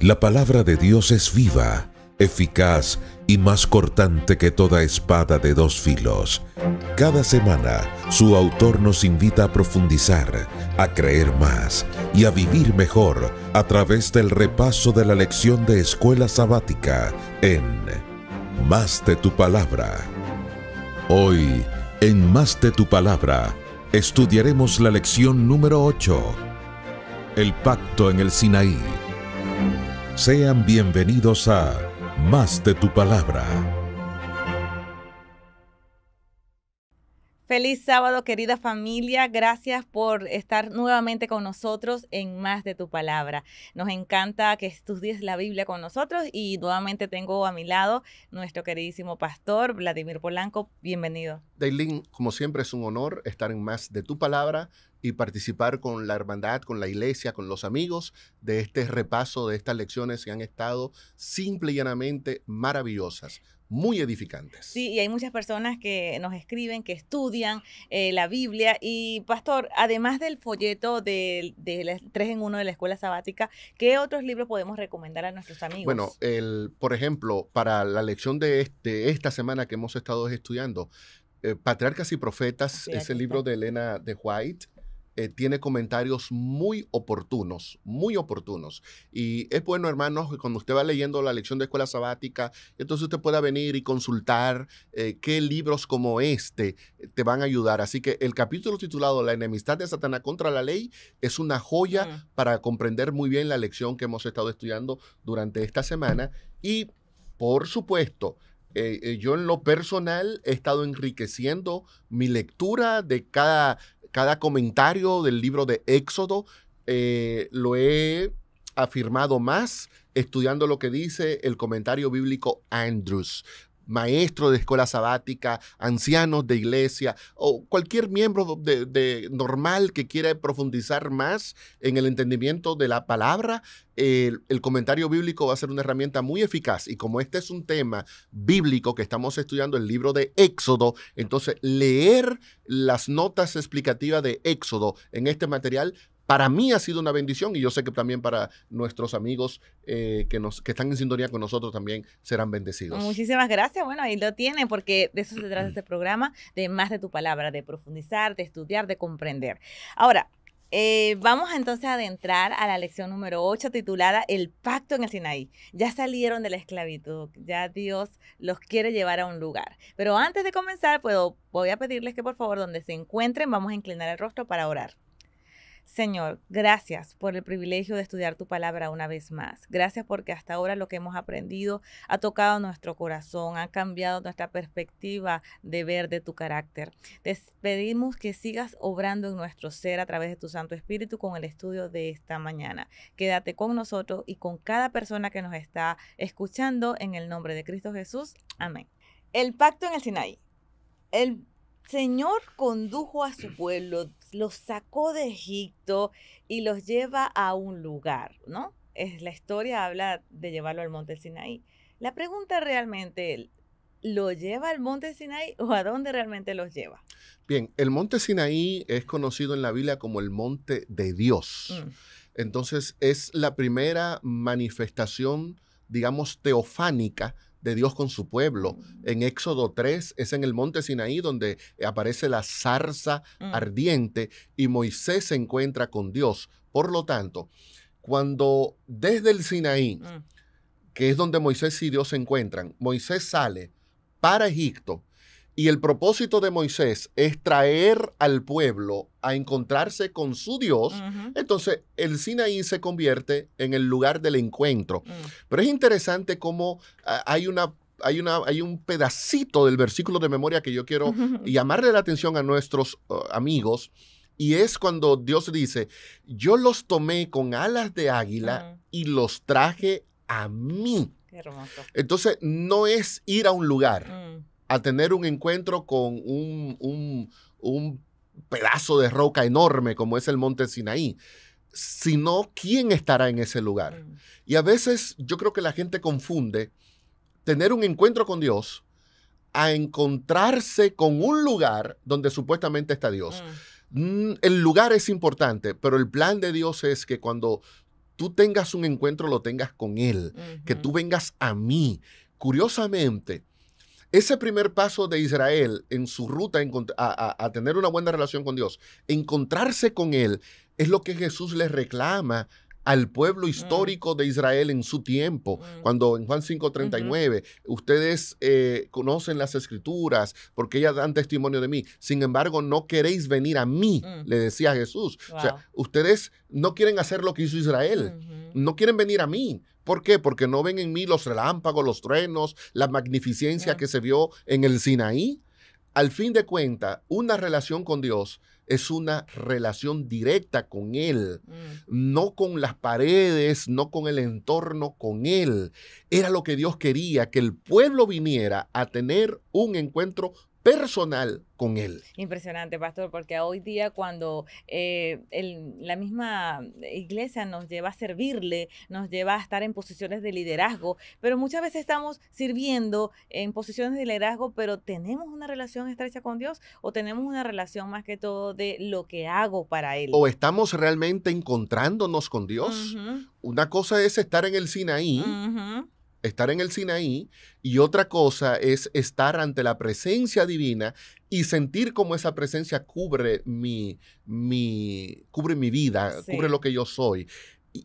La palabra de Dios es viva, eficaz y más cortante que toda espada de dos filos. Cada semana, su autor nos invita a profundizar, a creer más y a vivir mejor a través del repaso de la lección de escuela sabática en Más de tu Palabra. Hoy, en Más de tu Palabra, estudiaremos la lección número 8, el pacto en el Sinaí. Sean bienvenidos a Más de tu Palabra. Feliz sábado, querida familia. Gracias por estar nuevamente con nosotros en Más de tu Palabra. Nos encanta que estudies la Biblia con nosotros y nuevamente tengo a mi lado nuestro queridísimo pastor, Vladimir Polanco. Bienvenido. Daylin, como siempre es un honor estar en Más de tu Palabra y participar con la hermandad, con la iglesia, con los amigos de este repaso de estas lecciones que han estado simple y llanamente maravillosas, muy edificantes. Sí, y hay muchas personas que nos escriben, que estudian la Biblia. Y, pastor, además del folleto de 3 en 1 de la escuela sabática, ¿qué otros libros podemos recomendar a nuestros amigos? Bueno, por ejemplo, para la lección de esta semana que hemos estado estudiando, Patriarcas y Profetas, Sí, ese aquí libro está. de Elena de White, tiene comentarios muy oportunos, muy oportunos. Y es bueno, hermanos, que cuando usted va leyendo la lección de escuela sabática, entonces usted pueda venir y consultar qué libros como este te van a ayudar. Así que el capítulo titulado La enemistad de Satanás contra la ley es una joya para comprender muy bien la lección que hemos estado estudiando durante esta semana. Y, por supuesto, yo en lo personal he estado enriqueciendo mi lectura de cada comentario del libro de Éxodo. Lo he afirmado más estudiando lo que dice el comentario bíblico Andrews, maestro de escuela sabática, ancianos de iglesia o cualquier miembro normal que quiera profundizar más en el entendimiento de la palabra. El comentario bíblico va a ser una herramienta muy eficaz, y como este es un tema bíblico que estamos estudiando, el libro de Éxodo, entonces leer las notas explicativas de Éxodo en este material para mí ha sido una bendición, y yo sé que también para nuestros amigos que están en sintonía con nosotros también serán bendecidos. Muchísimas gracias. Bueno, ahí lo tienen, porque de eso se trata este programa, de Más de tu Palabra, de profundizar, de estudiar, de comprender. Ahora, vamos entonces a adentrar a la lección número 8, titulada El pacto en el Sinaí. Ya salieron de la esclavitud, ya Dios los quiere llevar a un lugar. Pero antes de comenzar, voy a pedirles que por favor, donde se encuentren, vamos a inclinar el rostro para orar. Señor, gracias por el privilegio de estudiar tu palabra una vez más. Gracias porque hasta ahora lo que hemos aprendido ha tocado nuestro corazón, ha cambiado nuestra perspectiva de ver de tu carácter. Te pedimos que sigas obrando en nuestro ser a través de tu Santo Espíritu con el estudio de esta mañana. Quédate con nosotros y con cada persona que nos está escuchando, en el nombre de Cristo Jesús. Amén. El pacto en el Sinaí. El Señor condujo a su pueblo, los sacó de Egipto y los lleva a un lugar, ¿no? La historia habla de llevarlo al monte Sinaí. La pregunta realmente, ¿lo lleva al monte Sinaí o a dónde realmente los lleva? Bien, el monte Sinaí es conocido en la Biblia como el monte de Dios. Entonces es la primera manifestación, digamos, teofánica de Dios con su pueblo. En Éxodo 3 es en el monte Sinaí donde aparece la zarza ardiente y Moisés se encuentra con Dios. Por lo tanto, cuando desde el Sinaí, que es donde Moisés y Dios se encuentran, Moisés sale para Egipto, y el propósito de Moisés es traer al pueblo a encontrarse con su Dios, entonces el Sinaí se convierte en el lugar del encuentro. Pero es interesante cómo hay un pedacito del versículo de memoria que yo quiero llamarle la atención a nuestros amigos, y es cuando Dios dice: yo los tomé con alas de águila y los traje a mí. Qué hermoso. Entonces no es ir a un lugar a tener un encuentro con un pedazo de roca enorme como es el monte Sinaí, sino quién estará en ese lugar. Y a veces yo creo que la gente confunde tener un encuentro con Dios a encontrarse con un lugar donde supuestamente está Dios. El lugar es importante, pero el plan de Dios es que cuando tú tengas un encuentro, lo tengas con Él, que tú vengas a mí. Curiosamente, ese primer paso de Israel en su ruta a tener una buena relación con Dios, encontrarse con Él, es lo que Jesús le reclama al pueblo histórico de Israel en su tiempo, cuando en Juan 5:39, ustedes conocen las Escrituras porque ellas dan testimonio de mí, sin embargo no queréis venir a mí, le decía Jesús. Wow. O sea, ustedes no quieren hacer lo que hizo Israel, no quieren venir a mí. ¿Por qué? Porque no ven en mí los relámpagos, los truenos, la magnificencia que se vio en el Sinaí. Al fin de cuentas, una relación con Dios es una relación directa con Él, no con las paredes, no con el entorno, con Él. Era lo que Dios quería, que el pueblo viniera a tener un encuentro personal con Él. Impresionante, pastor, porque hoy día cuando la misma iglesia nos lleva a servirle, nos lleva a estar en posiciones de liderazgo, pero muchas veces estamos sirviendo en posiciones de liderazgo, pero ¿tenemos una relación estrecha con Dios o tenemos una relación más que todo de lo que hago para Él? ¿O estamos realmente encontrándonos con Dios? Una cosa es estar en el Sinaí, estar en el Sinaí, y otra cosa es estar ante la presencia divina y sentir como esa presencia cubre mi vida, cubre lo que yo soy.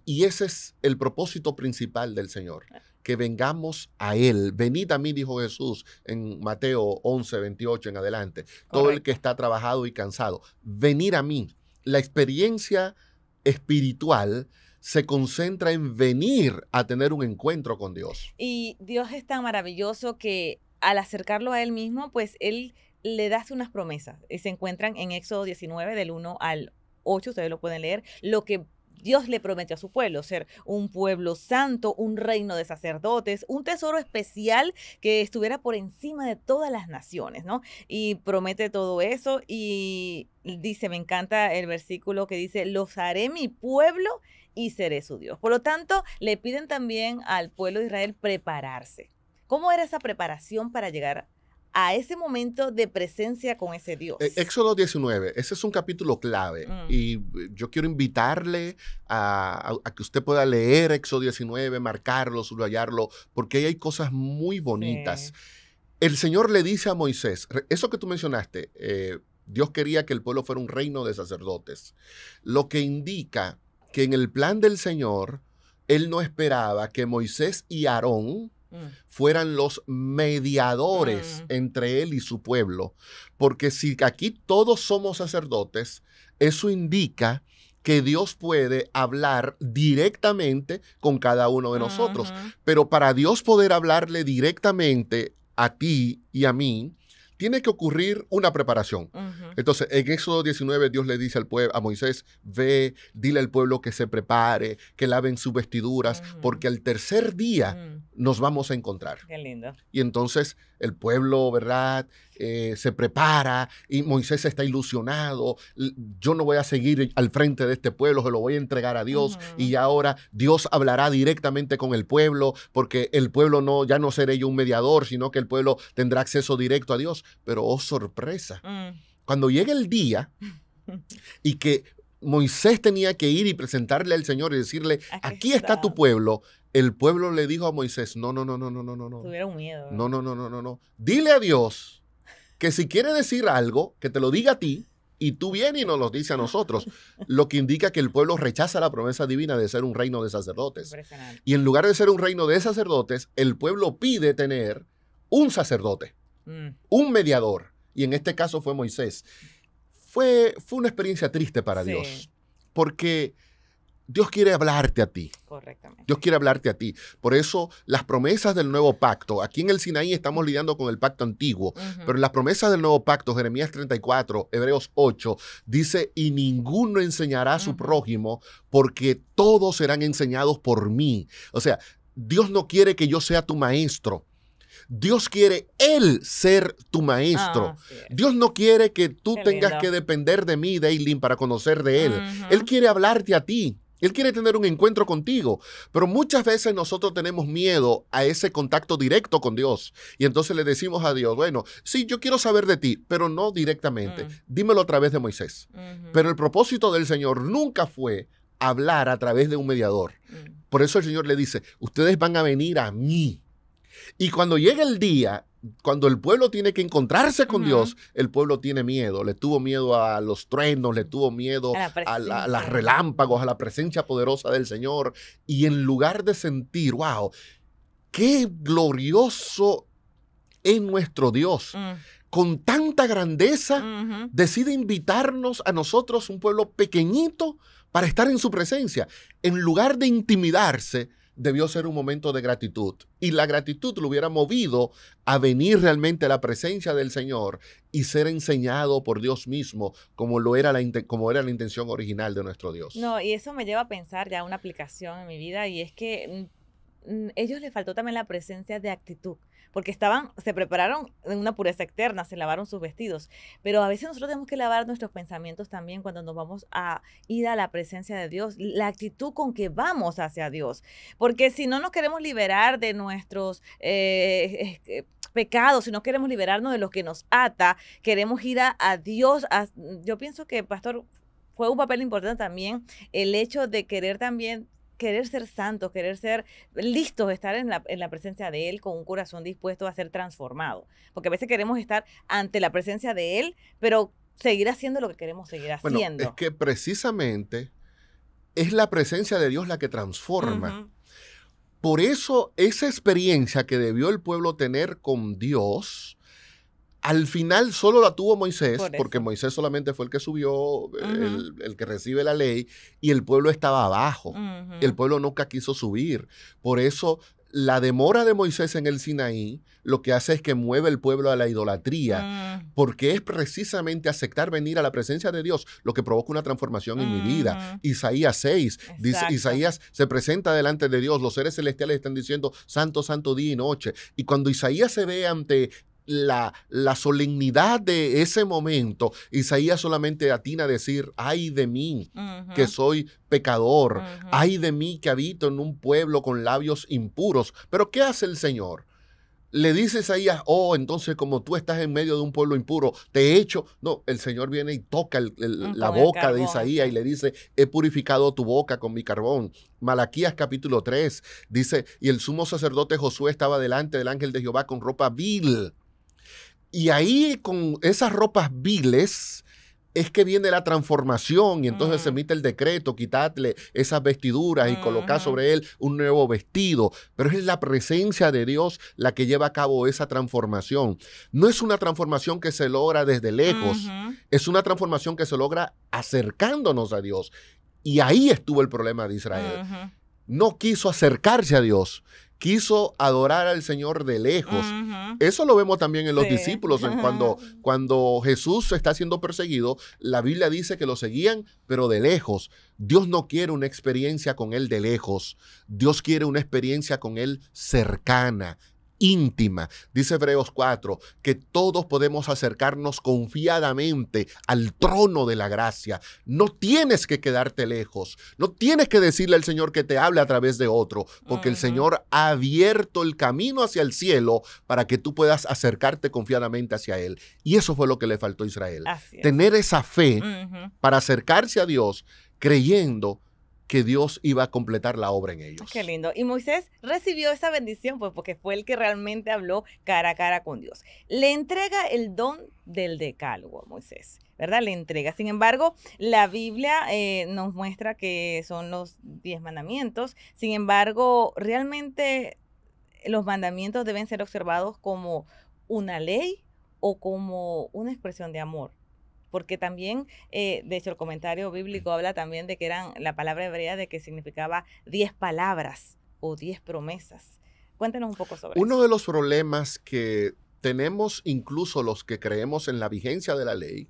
Y ese es el propósito principal del Señor, que vengamos a Él. Venid a mí, dijo Jesús en Mateo 11:28 en adelante. Todo el que está trabajado y cansado, venir a mí. La experiencia espiritual se concentra en venir a tener un encuentro con Dios. Y Dios es tan maravilloso que al acercarlo a Él mismo, pues Él le da unas promesas. Y se encuentran en Éxodo 19, del 1 al 8, ustedes lo pueden leer, lo que Dios le prometió a su pueblo, ser un pueblo santo, un reino de sacerdotes, un tesoro especial que estuviera por encima de todas las naciones, ¿no? Y promete todo eso y dice, me encanta el versículo que dice, los haré mi pueblo y seré su Dios. Por lo tanto, le piden también al pueblo de Israel prepararse. ¿Cómo era esa preparación para llegar a ese momento de presencia con ese Dios? Éxodo 19, ese es un capítulo clave y yo quiero invitarle a que usted pueda leer Éxodo 19, marcarlo, subrayarlo, porque ahí hay cosas muy bonitas. Sí. El Señor le dice a Moisés, eso que tú mencionaste, Dios quería que el pueblo fuera un reino de sacerdotes, lo que indica que en el plan del Señor, Él no esperaba que Moisés y Aarón fueran los mediadores entre Él y su pueblo. Porque si aquí todos somos sacerdotes, eso indica que Dios puede hablar directamente con cada uno de nosotros. Pero para Dios poder hablarle directamente a ti y a mí, tiene que ocurrir una preparación. Entonces, en Éxodo 19, Dios le dice al pueblo, a Moisés, ve, dile al pueblo que se prepare, que laven sus vestiduras, porque al tercer día nos vamos a encontrar. Qué lindo. Y entonces el pueblo, ¿verdad? Se prepara y Moisés está ilusionado. Yo no voy a seguir al frente de este pueblo, se lo voy a entregar a Dios. Y ahora Dios hablará directamente con el pueblo, porque el pueblo ya no seré yo un mediador, sino que el pueblo tendrá acceso directo a Dios. Pero, oh sorpresa, cuando llega el día y que Moisés tenía que ir y presentarle al Señor y decirle, aquí está tu pueblo. El pueblo le dijo a Moisés, no. Tuvieron miedo. No. Dile a Dios que si quiere decir algo, que te lo diga a ti, y tú vienes y nos lo dice a nosotros. Lo que indica que el pueblo rechaza la promesa divina de ser un reino de sacerdotes. Y en lugar de ser un reino de sacerdotes, el pueblo pide tener un sacerdote, un mediador. Y en este caso fue Moisés. Fue una experiencia triste para Dios, porque Dios quiere hablarte a ti. Correctamente. Dios quiere hablarte a ti. Por eso las promesas del nuevo pacto, aquí en el Sinaí estamos lidiando con el pacto antiguo, pero en las promesas del nuevo pacto, Jeremías 34, Hebreos 8, dice, y ninguno enseñará a su prójimo, porque todos serán enseñados por mí. O sea, Dios no quiere que yo sea tu maestro. Dios quiere Él ser tu maestro. Dios no quiere que tú tengas que depender de mí, Daylin, para conocer de Él. Él quiere hablarte a ti. Él quiere tener un encuentro contigo, pero muchas veces nosotros tenemos miedo a ese contacto directo con Dios. Y entonces le decimos a Dios, bueno, sí, yo quiero saber de ti, pero no directamente. Dímelo a través de Moisés. Pero el propósito del Señor nunca fue hablar a través de un mediador. Por eso el Señor le dice, ustedes van a venir a mí. Y cuando llega el día, cuando el pueblo tiene que encontrarse con Dios, el pueblo tiene miedo. Le tuvo miedo a los truenos, le tuvo miedo a los relámpagos, a la presencia poderosa del Señor. Y en lugar de sentir, wow, qué glorioso es nuestro Dios. Con tanta grandeza, decide invitarnos a nosotros, un pueblo pequeñito, para estar en su presencia. En lugar de intimidarse, debió ser un momento de gratitud. Y la gratitud lo hubiera movido a venir realmente a la presencia del Señor y ser enseñado por Dios mismo, como era la intención original de nuestro Dios. No, y eso me lleva a pensar ya una aplicación en mi vida, y es que ellos les faltó también la presencia de actitud, porque se prepararon en una pureza externa, se lavaron sus vestidos, pero a veces nosotros tenemos que lavar nuestros pensamientos también cuando nos vamos a ir a la presencia de Dios, la actitud con que vamos hacia Dios, porque si no nos queremos liberar de nuestros pecados, si no queremos liberarnos de lo que nos ata, queremos ir a Dios. Yo pienso que, pastor, fue un papel importante también el hecho de querer ser santos, querer ser listos, estar en la presencia de Él con un corazón dispuesto a ser transformado. Porque a veces queremos estar ante la presencia de Él, pero seguir haciendo lo que queremos seguir haciendo. Bueno, es que precisamente es la presencia de Dios la que transforma. Por eso esa experiencia que debió el pueblo tener con Dios, al final solo la tuvo Moisés, porque Moisés solamente fue el que subió, el que recibe la ley, y el pueblo estaba abajo. El pueblo nunca quiso subir. Por eso la demora de Moisés en el Sinaí lo que hace es que mueve el pueblo a la idolatría, porque es precisamente aceptar venir a la presencia de Dios lo que provoca una transformación en mi vida. Isaías 6, dice, Isaías se presenta delante de Dios, los seres celestiales están diciendo santo, santo día y noche. Y cuando Isaías se ve ante la solemnidad de ese momento, Isaías solamente atina a decir, ay de mí, que soy pecador, ay de mí que habito en un pueblo con labios impuros. Pero ¿qué hace el Señor? Le dice Isaías, oh, entonces como tú estás en medio de un pueblo impuro, te he hecho. No, el Señor viene y toca la boca de Isaías y le dice, he purificado tu boca con mi carbón. Malaquías capítulo 3 dice, y el sumo sacerdote Josué estaba delante del ángel de Jehová con ropa vil. Y ahí con esas ropas viles es que viene la transformación, y entonces se emite el decreto, quitarle esas vestiduras y colocar sobre él un nuevo vestido. Pero es la presencia de Dios la que lleva a cabo esa transformación. No es una transformación que se logra desde lejos, es una transformación que se logra acercándonos a Dios. Y ahí estuvo el problema de Israel. No quiso acercarse a Dios, quiso adorar al Señor de lejos. Eso lo vemos también en los discípulos. Cuando Jesús está siendo perseguido, la Biblia dice que lo seguían, pero de lejos. Dios no quiere una experiencia con Él de lejos. Dios quiere una experiencia con Él cercana, íntima. Dice Hebreos 4, que todos podemos acercarnos confiadamente al trono de la gracia. No tienes que quedarte lejos. No tienes que decirle al Señor que te hable a través de otro, porque el Señor ha abierto el camino hacia el cielo para que tú puedas acercarte confiadamente hacia Él. Y eso fue lo que le faltó a Israel. Tener esa fe para acercarse a Dios creyendo que Dios iba a completar la obra en ellos. Qué lindo. Y Moisés recibió esa bendición, pues, porque fue el que realmente habló cara a cara con Dios. Le entrega el don del decálogo a Moisés, ¿verdad? Le entrega. Sin embargo, la Biblia nos muestra que son los 10 mandamientos. Sin embargo, realmente los mandamientos deben ser observados como una ley o como una expresión de amor. Porque también, de hecho, el comentario bíblico habla también de que eran la palabra hebrea de que significaba 10 palabras o 10 promesas. Cuéntanos un poco sobre eso. Uno de los problemas que tenemos incluso los que creemos en la vigencia de la ley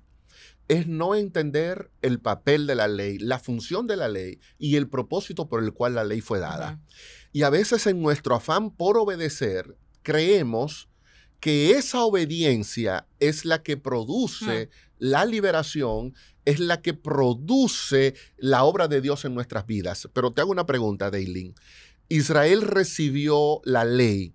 es no entender el papel de la ley, la función de la ley y el propósito por el cual la ley fue dada. Y a veces en nuestro afán por obedecer, creemos que esa obediencia es la que produce la liberación, es la que produce la obra de Dios en nuestras vidas. Pero te hago una pregunta, Daylin. Israel recibió la ley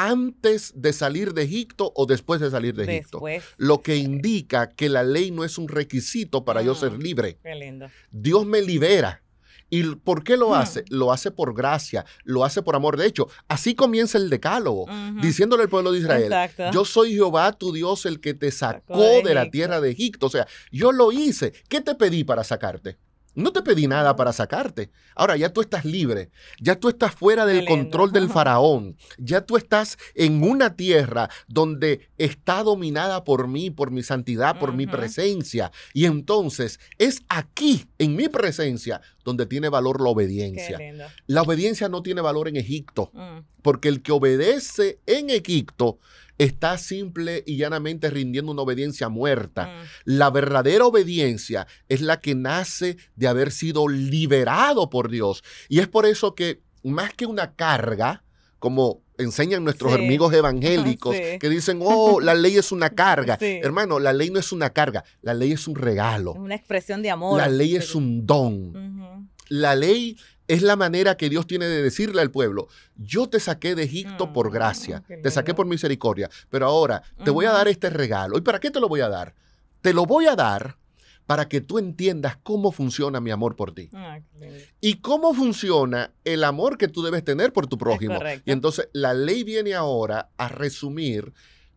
antes de salir de Egipto o después de salir de Egipto. Después. Lo que indica que la ley no es un requisito para yo ser libre. Qué lindo. Dios me libera. ¿Y por qué lo hace? Lo hace por gracia, lo hace por amor. De hecho, así comienza el decálogo, diciéndole al pueblo de Israel, Exacto. yo soy Jehová tu Dios, el que te sacó de la tierra de Egipto. O sea, yo lo hice. ¿Qué te pedí para sacarte? No te pedí nada para sacarte. Ahora ya tú estás libre, ya tú estás fuera del control del faraón, ya tú estás en una tierra donde está dominada por mí, por mi santidad, por mi presencia. Y entonces es aquí, en mi presencia, donde tiene valor la obediencia. La obediencia no tiene valor en Egipto, porque el que obedece en Egipto está simple y llanamente rindiendo una obediencia muerta. La verdadera obediencia es la que nace de haber sido liberado por Dios. Y es por eso que más que una carga, como enseñan nuestros amigos evangélicos, que dicen, oh, la ley es una carga. Hermano, la ley no es una carga, la ley es un regalo. Es una expresión de amor. La ley es un don. La ley es la manera que Dios tiene de decirle al pueblo, yo te saqué de Egipto por gracia, te saqué por misericordia, pero ahora te voy a dar este regalo. ¿Y para qué te lo voy a dar? Te lo voy a dar para que tú entiendas cómo funciona mi amor por ti. Y cómo funciona el amor que tú debes tener por tu prójimo. Y entonces la ley viene ahora a resumir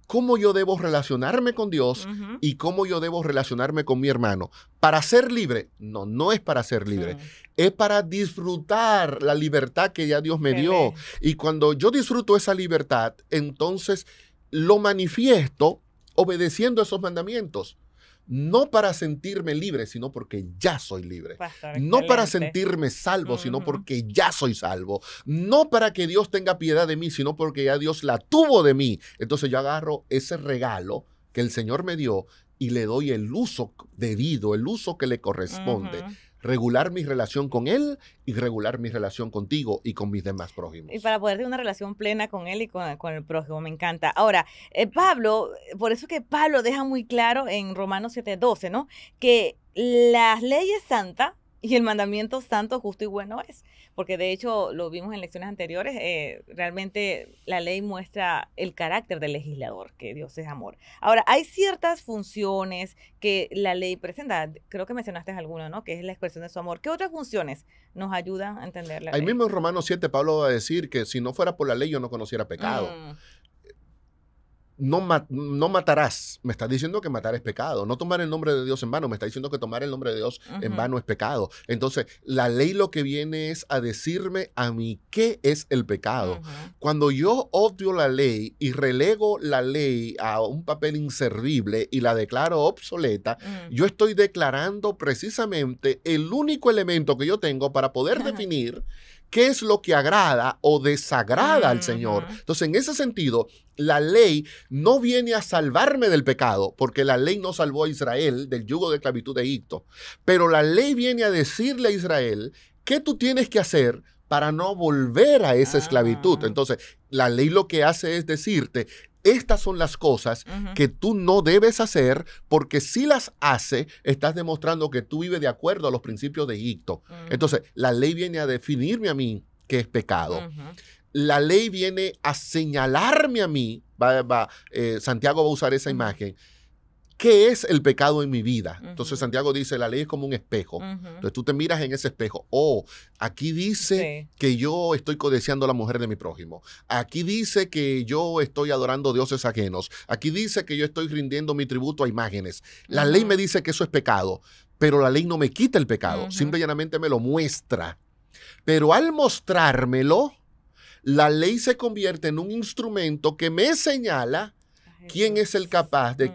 cómo yo debo relacionarme con Dios y cómo yo debo relacionarme con mi hermano. ¿Para ser libre? No, no es para ser libre. Es para disfrutar la libertad que ya Dios me dio. Y cuando yo disfruto esa libertad, entonces lo manifiesto obedeciendo esos mandamientos. No para sentirme libre, sino porque ya soy libre. No para sentirme salvo, sino porque ya soy salvo. No para que Dios tenga piedad de mí, sino porque ya Dios la tuvo de mí. Entonces yo agarro ese regalo que el Señor me dio y le doy el uso debido, el uso que le corresponde. Regular mi relación con Él y regular mi relación contigo y con mis demás prójimos. Y para poder tener una relación plena con Él y con el prójimo, me encanta. Ahora, Pablo, por eso que Pablo deja muy claro en Romanos 7:12, ¿no? Que las leyes santas y el mandamiento santo, justo y bueno es. Porque de hecho, lo vimos en lecciones anteriores, realmente la ley muestra el carácter del legislador, que Dios es amor. Ahora, hay ciertas funciones que la ley presenta. Creo que mencionaste alguna, ¿no? Que es la expresión de su amor. ¿Qué otras funciones nos ayudan a entender la ley? Ahí mismo en Romanos 7, Pablo va a decir que si no fuera por la ley, yo no conociera pecado. No matarás. Me está diciendo que matar es pecado. No tomar el nombre de Dios en vano. Me está diciendo que tomar el nombre de Dios en vano es pecado. Entonces, la ley lo que viene es a decirme a mí qué es el pecado. Cuando yo odio la ley y relego la ley a un papel inservible y la declaro obsoleta, yo estoy declarando precisamente el único elemento que yo tengo para poder definir qué es lo que agrada o desagrada al Señor. Entonces, en ese sentido, la ley no viene a salvarme del pecado, porque la ley no salvó a Israel del yugo de esclavitud de Egipto. Pero la ley viene a decirle a Israel qué tú tienes que hacer para no volver a esa esclavitud. Entonces, la ley lo que hace es decirte, estas son las cosas que tú no debes hacer, porque si las haces, estás demostrando que tú vives de acuerdo a los principios de Egipto. Entonces, la ley viene a definirme a mí qué es pecado. La ley viene a señalarme a mí, Santiago va a usar esa imagen, ¿qué es el pecado en mi vida? Entonces Santiago dice, la ley es como un espejo. Entonces tú te miras en ese espejo. Oh, aquí dice que yo estoy codiciando a la mujer de mi prójimo. Aquí dice que yo estoy adorando dioses ajenos. Aquí dice que yo estoy rindiendo mi tributo a imágenes. La ley me dice que eso es pecado, pero la ley no me quita el pecado. Simple y llanamente me lo muestra. Pero al mostrármelo, la ley se convierte en un instrumento que me señala quién es el capaz de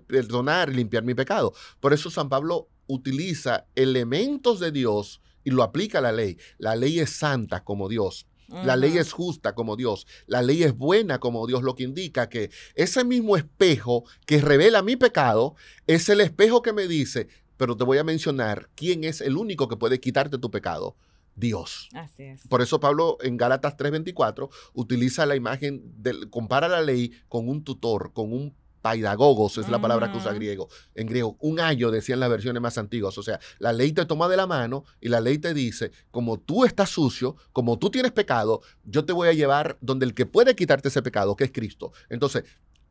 perdonar y limpiar mi pecado. Por eso San Pablo utiliza elementos de Dios y lo aplica a la ley. La ley es santa como Dios. La ley es justa como Dios. La ley es buena como Dios, lo que indica que ese mismo espejo que revela mi pecado es el espejo que me dice, pero te voy a mencionar quién es el único que puede quitarte tu pecado. Dios. Así es. Por eso Pablo en Gálatas 3:24 utiliza la imagen, compara la ley con un tutor, con un paidagogos es la palabra que usa griego. En griego, un ayo, decían las versiones más antiguas. O sea, la ley te toma de la mano y la ley te dice, como tú estás sucio, como tú tienes pecado, yo te voy a llevar donde el que puede quitarte ese pecado, que es Cristo. Entonces,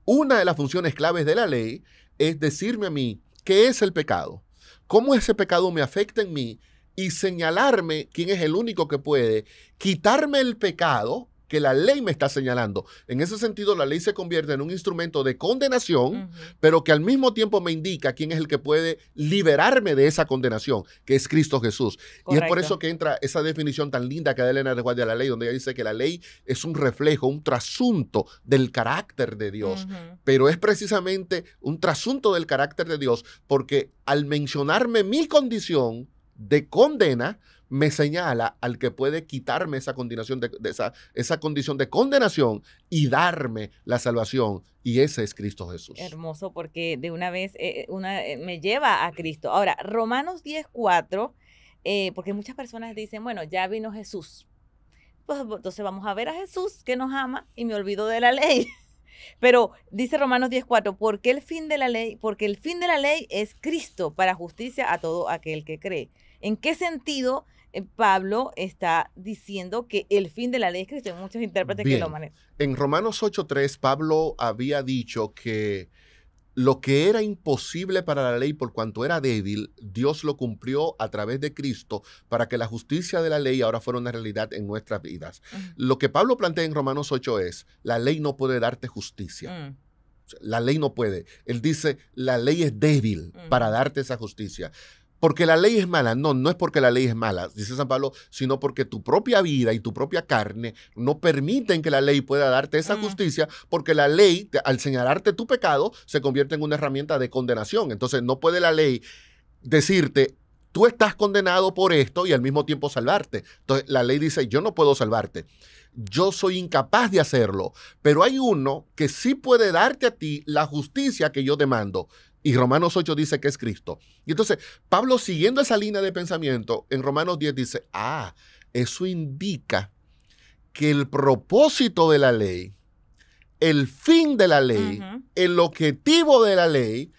una de las funciones claves de la ley es decirme a mí qué es el pecado, cómo ese pecado me afecta en mí y señalarme quién es el único que puede quitarme el pecado que la ley me está señalando. En ese sentido, la ley se convierte en un instrumento de condenación, pero que al mismo tiempo me indica quién es el que puede liberarme de esa condenación, que es Cristo Jesús. Correcto. Y es por eso que entra esa definición tan linda que da Elena de Guardia de la ley, donde ella dice que la ley es un reflejo, un trasunto del carácter de Dios. Pero es precisamente un trasunto del carácter de Dios porque al mencionarme mi condición de condena, me señala al que puede quitarme esa condenación esa condición de condenación y darme la salvación. Y ese es Cristo Jesús. Hermoso, porque de una vez me lleva a Cristo. Ahora, Romanos 10:4, porque muchas personas dicen, bueno, ya vino Jesús. Pues entonces vamos a ver a Jesús que nos ama y me olvido de la ley. Pero dice Romanos 10:4, porque el fin de la ley es Cristo para justicia a todo aquel que cree. ¿En qué sentido Pablo está diciendo que el fin de la ley es Cristo? Hay muchos intérpretes que lo manejan. En Romanos 8:3, Pablo había dicho que lo que era imposible para la ley por cuanto era débil, Dios lo cumplió a través de Cristo para que la justicia de la ley ahora fuera una realidad en nuestras vidas. Lo que Pablo plantea en Romanos 8 es, la ley no puede darte justicia. La ley no puede. Él dice, la ley es débil para darte esa justicia. Porque la ley es mala. No, no es porque la ley es mala, dice San Pablo, sino porque tu propia vida y tu propia carne no permiten que la ley pueda darte esa justicia, porque la ley, al señalarte tu pecado, se convierte en una herramienta de condenación. Entonces, no puede la ley decirte, tú estás condenado por esto y al mismo tiempo salvarte. Entonces, la ley dice, yo no puedo salvarte. Yo soy incapaz de hacerlo, pero hay uno que sí puede darte a ti la justicia que yo demando. Y Romanos 8 dice que es Cristo. Y entonces, Pablo, siguiendo esa línea de pensamiento, en Romanos 10 dice, eso indica que el propósito de la ley, el fin de la ley, el objetivo de la ley,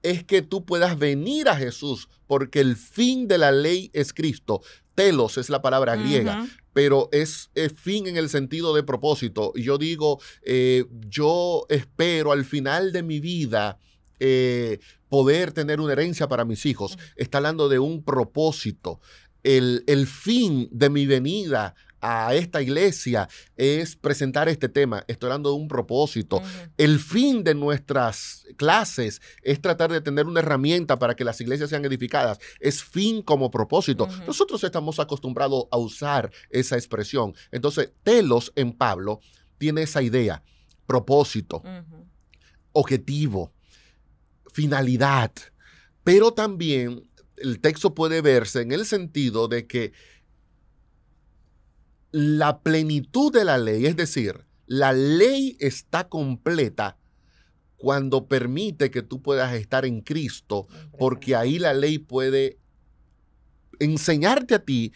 es que tú puedas venir a Jesús, porque el fin de la ley es Cristo. Telos es la palabra griega, pero es fin en el sentido de propósito. Y yo digo, yo espero al final de mi vida poder tener una herencia para mis hijos. Está hablando de un propósito. El fin de mi venida a esta iglesia es presentar este tema. Estoy hablando de un propósito. El fin de nuestras clases es tratar de tener una herramienta para que las iglesias sean edificadas. Es fin como propósito. Nosotros estamos acostumbrados a usar esa expresión. Entonces, telos en Pablo tiene esa idea. Propósito, objetivo, finalidad, pero también el texto puede verse en el sentido de que la plenitud de la ley, es decir, la ley está completa cuando permite que tú puedas estar en Cristo, porque ahí la ley puede enseñarte a ti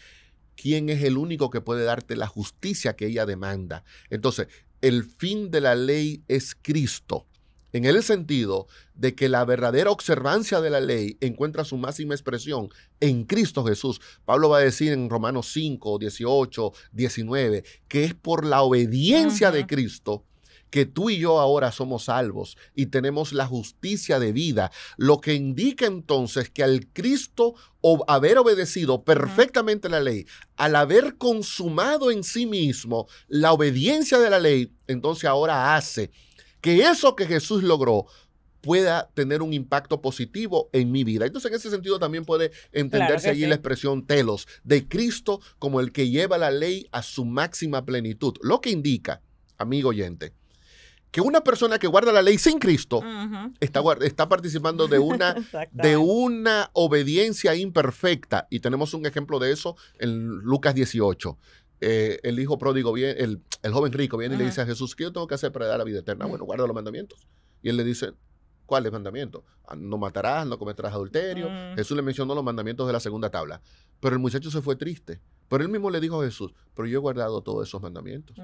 quién es el único que puede darte la justicia que ella demanda. Entonces, el fin de la ley es Cristo, en el sentido de que la verdadera observancia de la ley encuentra su máxima expresión en Cristo Jesús. Pablo va a decir en Romanos 5, 18, 19, que es por la obediencia de Cristo que tú y yo ahora somos salvos y tenemos la justicia de vida, lo que indica entonces que al Cristo haber obedecido perfectamente la ley, al haber consumado en sí mismo la obediencia de la ley, entonces ahora hace que eso que Jesús logró pueda tener un impacto positivo en mi vida. Entonces, en ese sentido también puede entenderse allí la expresión telos, de Cristo como el que lleva la ley a su máxima plenitud. Lo que indica, amigo oyente, que una persona que guarda la ley sin Cristo está participando de una obediencia imperfecta. Y tenemos un ejemplo de eso en Lucas 18. El hijo pródigo, el joven rico viene y le dice a Jesús, ¿qué yo tengo que hacer para dar la vida eterna? Bueno, guarda los mandamientos. Y él le dice, ¿cuáles mandamientos? No matarás, no cometerás adulterio. Jesús le mencionó los mandamientos de la segunda tabla. Pero el muchacho se fue triste. Pero él mismo le dijo a Jesús, pero yo he guardado todos esos mandamientos.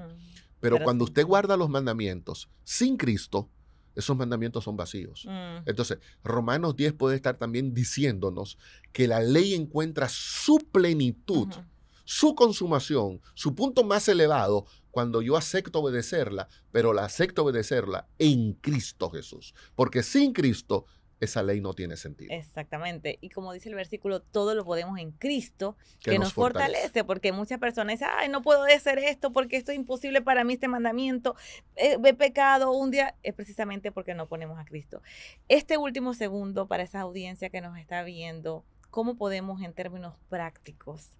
Pero cuando usted guarda los mandamientos sin Cristo, esos mandamientos son vacíos. Mm. Entonces, Romanos 10 puede estar también diciéndonos que la ley encuentra su plenitud, Ujú. su consumación, su punto más elevado cuando yo acepto obedecerla, pero la acepto obedecerla en Cristo Jesús. Porque sin Cristo, esa ley no tiene sentido. Exactamente. Y como dice el versículo, todo lo podemos en Cristo, Que que nos nos fortalece, porque muchas personas dicen, ay, no puedo hacer esto porque esto es imposible para mí, este mandamiento, he pecado un día, es precisamente porque no ponemos a Cristo. Este último segundo para esa audiencia que nos está viendo, ¿cómo podemos en términos prácticos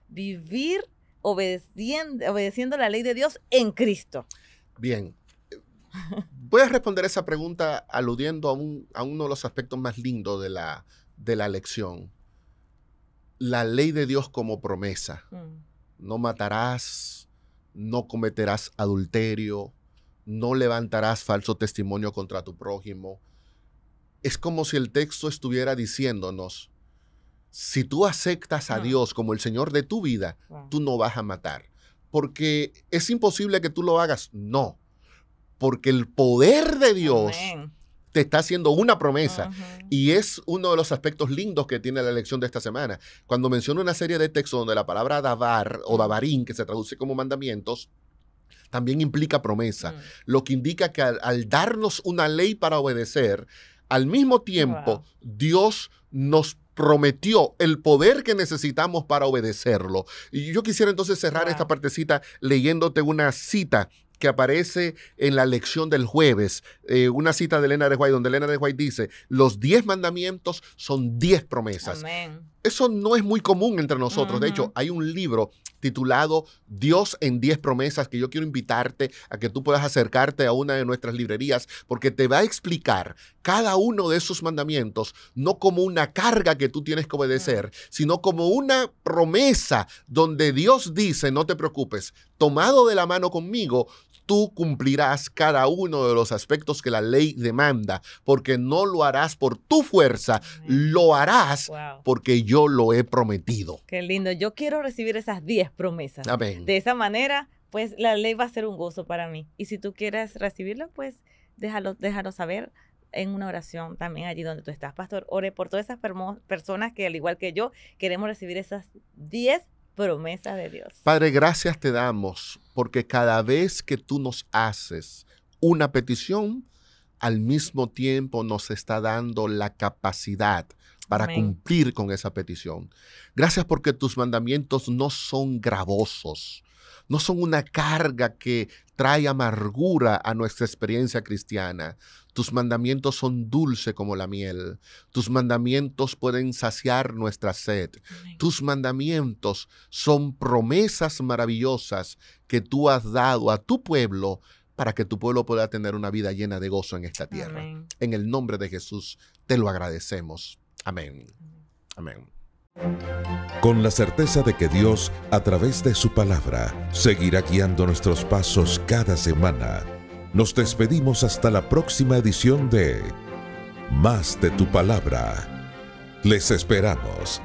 vivir obedeciendo la ley de Dios en Cristo? Bien. Voy a responder esa pregunta aludiendo a uno de los aspectos más lindos de la lección. La ley de Dios como promesa. No matarás, no cometerás adulterio, no levantarás falso testimonio contra tu prójimo. Es como si el texto estuviera diciéndonos, si tú aceptas a Dios como el Señor de tu vida, tú no vas a matar. Porque es imposible que tú lo hagas. No. Porque el poder de Dios Amén. te está haciendo una promesa. Ujú. Y es uno de los aspectos lindos que tiene la lección de esta semana. Cuando menciona una serie de textos donde la palabra davar o davarín, que se traduce como mandamientos, también implica promesa. Lo que indica que al darnos una ley para obedecer, al mismo tiempo, Dios nos prometió el poder que necesitamos para obedecerlo. Y yo quisiera entonces cerrar esta partecita leyéndote una cita que aparece en la lección del jueves, una cita de Elena de White, donde Elena de White dice, los 10 mandamientos son 10 promesas. Amén. Eso no es muy común entre nosotros. De hecho, hay un libro titulado Dios en 10 promesas que yo quiero invitarte a que tú puedas acercarte a una de nuestras librerías porque te va a explicar cada uno de esos mandamientos no como una carga que tú tienes que obedecer, sino como una promesa donde Dios dice, no te preocupes, tomado de la mano conmigo, tú cumplirás cada uno de los aspectos que la ley demanda, porque no lo harás por tu fuerza, lo harás porque yo lo he prometido. Qué lindo. Yo quiero recibir esas 10 promesas. Amén. De esa manera, pues la ley va a ser un gozo para mí. Y si tú quieres recibirlo, pues déjalo saber en una oración también allí donde tú estás. Pastor, ore por todas esas personas que al igual que yo queremos recibir esas 10 promesas de Dios. Padre, gracias te damos porque cada vez que tú nos haces una petición, al mismo tiempo nos está dando la capacidad para cumplir con esa petición. Gracias porque tus mandamientos no son gravosos, no son una carga que trae amargura a nuestra experiencia cristiana. Tus mandamientos son dulces como la miel. Tus mandamientos pueden saciar nuestra sed. Tus mandamientos son promesas maravillosas que tú has dado a tu pueblo para que tu pueblo pueda tener una vida llena de gozo en esta tierra. Amén. En el nombre de Jesús te lo agradecemos. Amén. Amén. Con la certeza de que Dios, a través de su palabra, seguirá guiando nuestros pasos cada semana, nos despedimos hasta la próxima edición de Más de tu Palabra. Les esperamos.